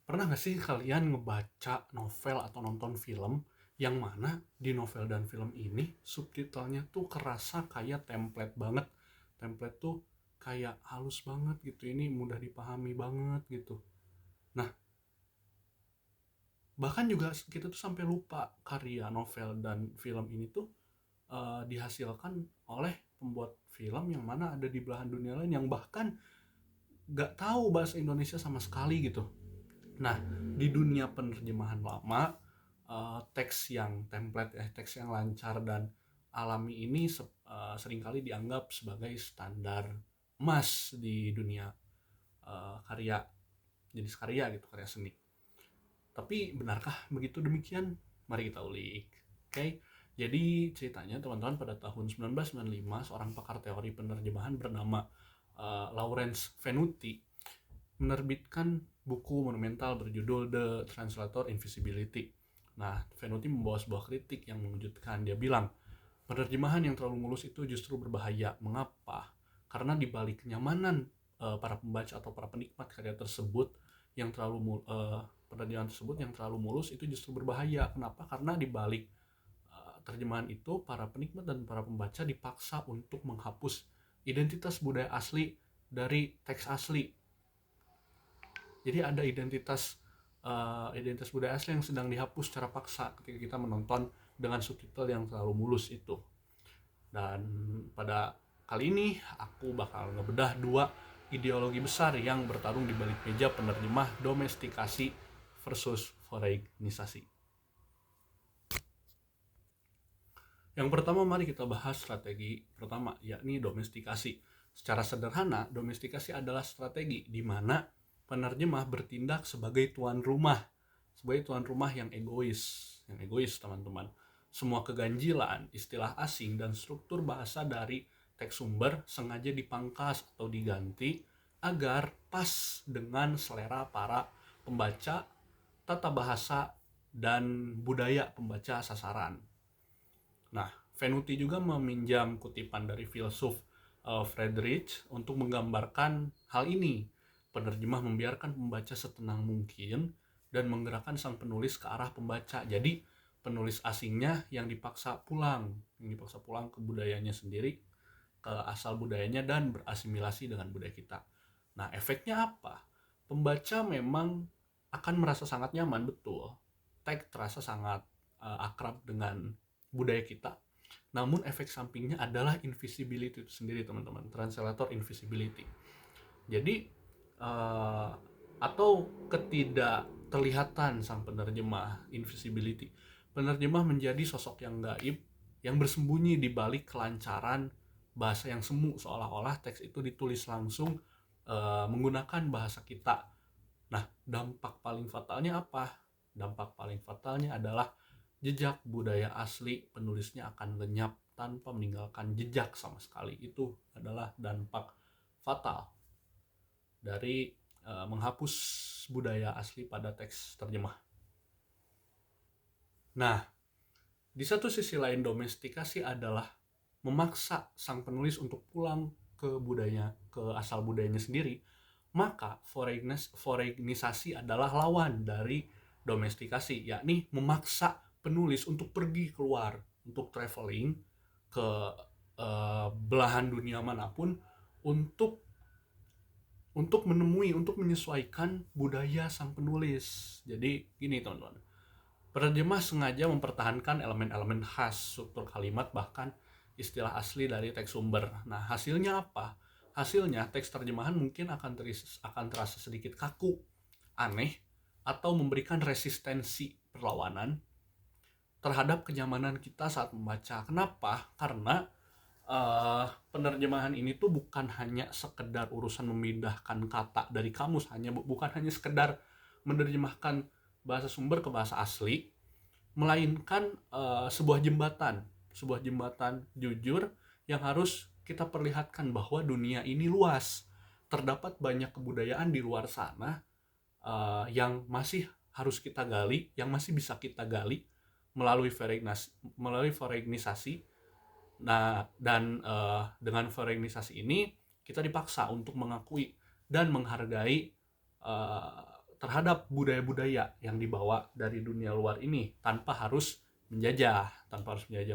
Pernah nggak sih kalian ngebaca novel atau nonton film yang mana di novel dan film ini subtitlenya tuh kerasa kayak template banget. Template tuh kayak halus banget gitu, ini mudah dipahami banget gitu. Nah, bahkan juga kita tuh sampai lupa karya novel dan film ini tuh dihasilkan oleh pembuat film yang mana ada di belahan dunia lain yang bahkan nggak tahu bahasa Indonesia sama sekali gitu. Nah, di dunia penerjemahan lama, teks yang template, teks yang lancar dan alami ini seringkali dianggap sebagai standar emas di dunia karya, jenis karya gitu, karya seni. Tapi benarkah begitu demikian? Mari kita ulik. Oke, jadi ceritanya teman-teman, pada tahun 1995 seorang pakar teori penerjemahan bernama Lawrence Venuti menerbitkan buku monumental berjudul The Translator Invisibility. Nah, Venuti membawa sebuah kritik yang mengejutkan. Dia bilang, penerjemahan yang terlalu mulus itu justru berbahaya. Mengapa? Karena di balik kenyamanan para pembaca atau para penikmat karya tersebut yang terlalu penerjemahan tersebut yang terlalu mulus itu justru berbahaya. Kenapa? Karena di balik terjemahan itu para penikmat dan para pembaca dipaksa untuk menghapus identitas budaya asli dari teks asli. Jadi ada identitas budaya asli yang sedang dihapus secara paksa ketika kita menonton dengan subtitle yang terlalu mulus itu. Dan pada kali ini aku bakal ngebedah dua ideologi besar yang bertarung di balik meja penerjemah domestikasi versus foreignisasi. Yang pertama, mari kita bahas strategi pertama, yakni domestikasi. Secara sederhana, domestikasi adalah strategi di mana penerjemah bertindak sebagai tuan rumah. Sebagai tuan rumah yang egois teman-teman. Semua keganjilan, istilah asing, dan struktur bahasa dari teks sumber sengaja dipangkas atau diganti agar pas dengan selera para pembaca, tata bahasa, dan budaya pembaca sasaran. Nah, Venuti juga meminjam kutipan dari filsuf Friedrich untuk menggambarkan hal ini. Penerjemah membiarkan pembaca setenang mungkin dan menggerakkan sang penulis ke arah pembaca. Jadi penulis asingnya yang dipaksa pulang ke budayanya sendiri, ke asal budayanya, dan berasimilasi dengan budaya kita. Nah, efeknya apa? Pembaca memang akan merasa sangat nyaman, betul. Teks terasa sangat akrab dengan budaya kita. Namun efek sampingnya adalah invisibility itu sendiri, teman-teman. Translator invisibility. Jadi atau ketidak terlihatan sang penerjemah, invisibility. Penerjemah menjadi sosok yang gaib yang bersembunyi di balik kelancaran bahasa yang semu, seolah-olah teks itu ditulis langsung menggunakan bahasa kita. Nah, dampak paling fatalnya apa? Dampak paling fatalnya adalah jejak budaya asli penulisnya akan lenyap tanpa meninggalkan jejak sama sekali. Itu adalah dampak fatal dari menghapus budaya asli pada teks terjemah. Nah, di satu sisi lain, domestikasi adalah memaksa sang penulis untuk pulang ke budaya, ke asal budayanya sendiri. Maka foreignisasi adalah lawan dari domestikasi, yakni memaksa penulis untuk pergi keluar, untuk traveling ke belahan dunia manapun untuk menemui, untuk menyesuaikan budaya sang penulis. Jadi gini teman-teman, penerjemah sengaja mempertahankan elemen-elemen khas, struktur kalimat, bahkan istilah asli dari teks sumber. Nah, hasilnya apa? Hasilnya teks terjemahan mungkin akan terasa sedikit kaku, aneh, atau memberikan resistensi perlawanan terhadap kenyamanan kita saat membaca. Kenapa? Karena penerjemahan ini tuh bukan hanya sekedar urusan memindahkan kata dari kamus, bukan hanya sekedar menerjemahkan bahasa sumber ke bahasa asli, melainkan sebuah jembatan jujur yang harus kita perlihatkan bahwa dunia ini luas, terdapat banyak kebudayaan di luar sana yang masih harus kita gali, yang masih bisa kita gali melalui foreignisasi. Nah, dan dengan foreignisasi ini kita dipaksa untuk mengakui dan menghargai terhadap budaya-budaya yang dibawa dari dunia luar ini tanpa harus menjajah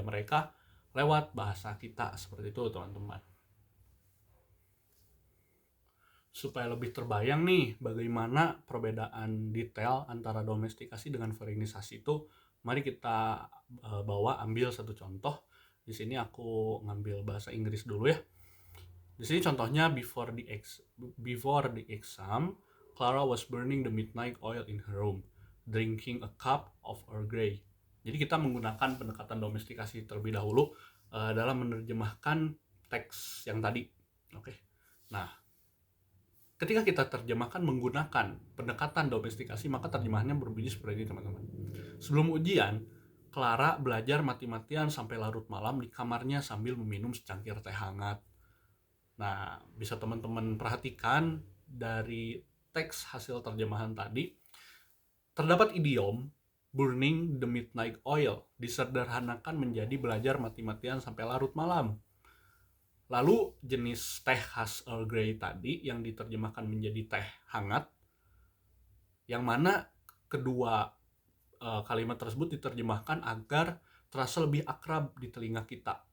mereka lewat bahasa kita, seperti itu teman-teman. Supaya lebih terbayang nih bagaimana perbedaan detail antara domestikasi dengan foreignisasi itu, mari kita ambil satu contoh. Di sini aku ngambil bahasa Inggris dulu ya. Di sini contohnya, before the exam, Clara was burning the midnight oil in her room, drinking a cup of Earl Grey. Jadi kita menggunakan pendekatan domestikasi terlebih dahulu dalam menerjemahkan teks yang tadi. Oke. Nah, ketika kita terjemahkan menggunakan pendekatan domestikasi, maka terjemahannya berbunyi seperti ini teman-teman. Sebelum ujian, Clara belajar mati-matian sampai larut malam di kamarnya sambil meminum secangkir teh hangat. Nah, bisa teman-teman perhatikan dari teks hasil terjemahan tadi, terdapat idiom burning the midnight oil disederhanakan menjadi belajar mati-matian sampai larut malam. Lalu jenis teh khas Earl Grey tadi yang diterjemahkan menjadi teh hangat, yang mana kedua kalimat tersebut diterjemahkan agar terasa lebih akrab di telinga kita.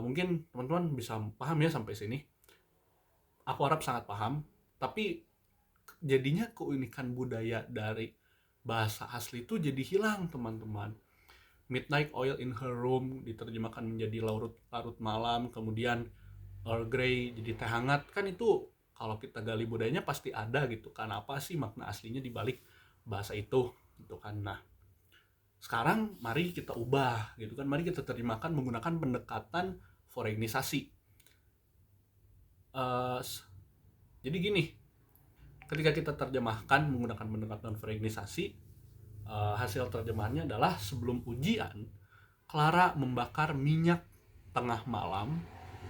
Mungkin teman-teman bisa paham ya sampai sini. Aku harap sangat paham. Tapi jadinya keunikan budaya dari bahasa asli itu jadi hilang teman-teman. Midnight oil in her room diterjemahkan menjadi larut malam, kemudian Earl Grey jadi teh hangat. Kan itu kalau kita gali budayanya pasti ada gitu kan, apa sih makna aslinya di balik bahasa itu gitu kan. Nah, sekarang mari kita ubah gitu kan, mari kita terjemahkan menggunakan pendekatan foreignisasi. Jadi gini, ketika kita terjemahkan menggunakan pendekatan foreignisasi, hasil terjemahannya adalah sebelum ujian, Clara membakar minyak tengah malam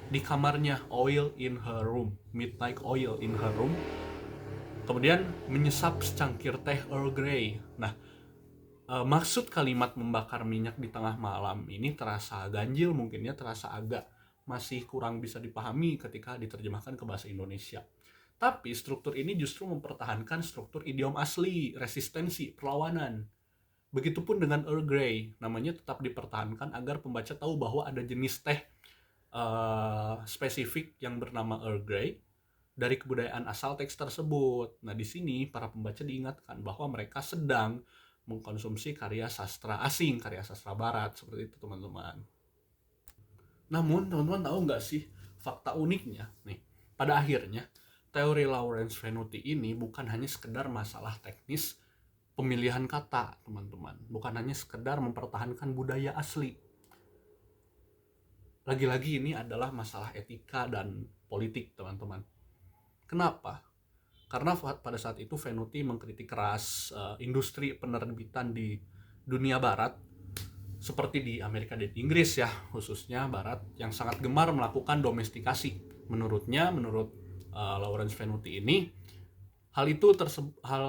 di kamarnya, oil in her room, midnight oil in her room, kemudian menyesap secangkir teh Earl Grey. Nah, maksud kalimat membakar minyak di tengah malam ini terasa ganjil, mungkin ya, terasa agak masih kurang bisa dipahami ketika diterjemahkan ke bahasa Indonesia. Tapi struktur ini justru mempertahankan struktur idiom asli, resistensi, perlawanan. Begitupun dengan Earl Grey, namanya tetap dipertahankan agar pembaca tahu bahwa ada jenis teh spesifik yang bernama Earl Grey dari kebudayaan asal teks tersebut. Nah, di sini para pembaca diingatkan bahwa mereka sedang mengkonsumsi karya sastra asing, karya sastra barat, seperti itu teman-teman. Namun teman-teman tahu nggak sih fakta uniknya nih, pada akhirnya teori Lawrence-Venuti ini bukan hanya sekedar masalah teknis pemilihan kata teman-teman, bukan hanya sekedar mempertahankan budaya asli. Lagi-lagi ini adalah masalah etika dan politik teman-teman. Kenapa? Karena pada saat itu Venuti mengkritik keras industri penerbitan di dunia barat, seperti di Amerika dan Inggris ya, khususnya barat, yang sangat gemar melakukan domestikasi. Menurut Lawrence Venuti ini, hal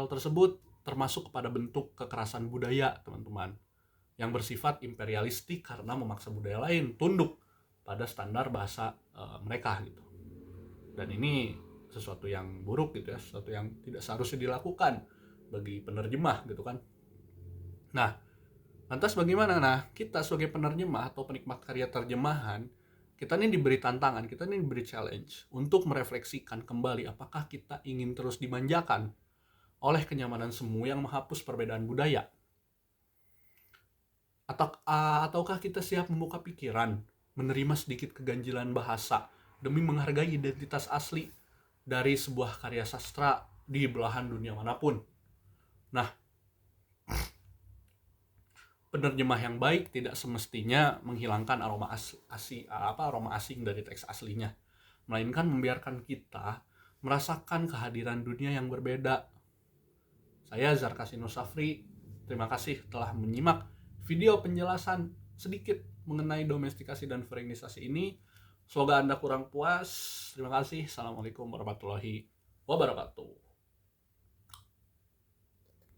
tersebut termasuk kepada bentuk kekerasan budaya teman-teman, yang bersifat imperialistik karena memaksa budaya lain tunduk pada standar bahasa mereka gitu. Dan ini sesuatu yang buruk gitu ya, sesuatu yang tidak seharusnya dilakukan bagi penerjemah gitu kan. Nah, lantas bagaimana? Nah, kita sebagai penerjemah atau penikmat karya terjemahan, kita ini diberi tantangan, kita ini diberi challenge untuk merefleksikan kembali apakah kita ingin terus dimanjakan oleh kenyamanan semu yang menghapus perbedaan budaya, ataukah kita siap membuka pikiran, menerima sedikit keganjilan bahasa demi menghargai identitas asli dari sebuah karya sastra di belahan dunia manapun. Nah, penerjemah yang baik tidak semestinya menghilangkan aroma asing dari teks aslinya, melainkan membiarkan kita merasakan kehadiran dunia yang berbeda. Saya Zarkasino Safri, terima kasih telah menyimak video penjelasan sedikit mengenai domestikasi dan foreignisasi ini. Semoga Anda kurang puas. Terima kasih. Assalamualaikum warahmatullahi wabarakatuh.